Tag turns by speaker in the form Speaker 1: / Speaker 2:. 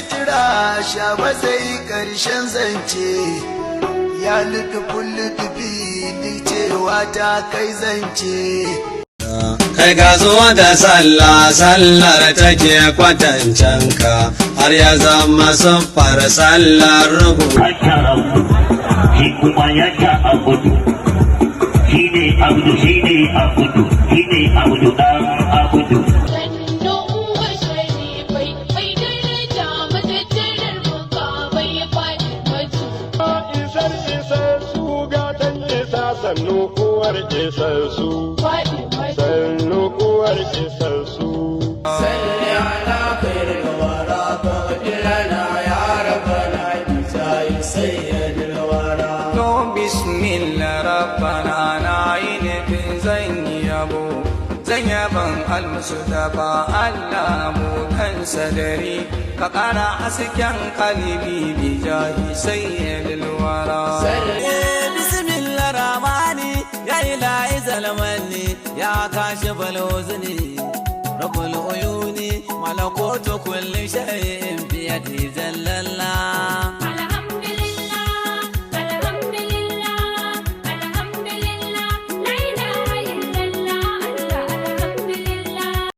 Speaker 1: sitira sha ba zai karshen zance ya lutufin lutufi duk cewa ta kai zance
Speaker 2: kai ga zuwa da sallar take kwatancen ka har ya zama siffar sallar rubu
Speaker 3: shi kuma ya ta abudu shi ne abudu shi ne abudu shi ne abudu dan abudu
Speaker 4: sannu uwar isassu sannu uwar isassu
Speaker 5: salli ala khairil wara fadilana ya rabbana bisai sayyidil wara
Speaker 6: to bismillah rabbana na yi nufin zan yabo zan yaban almustafa Allah mu kan sadari ka kara hasken kalbi bi jahi sayyidil wara ya ilahi zalmanni ya kashi balozini rabbul uyuni malakotu kulli shay'in bi yadi zallalla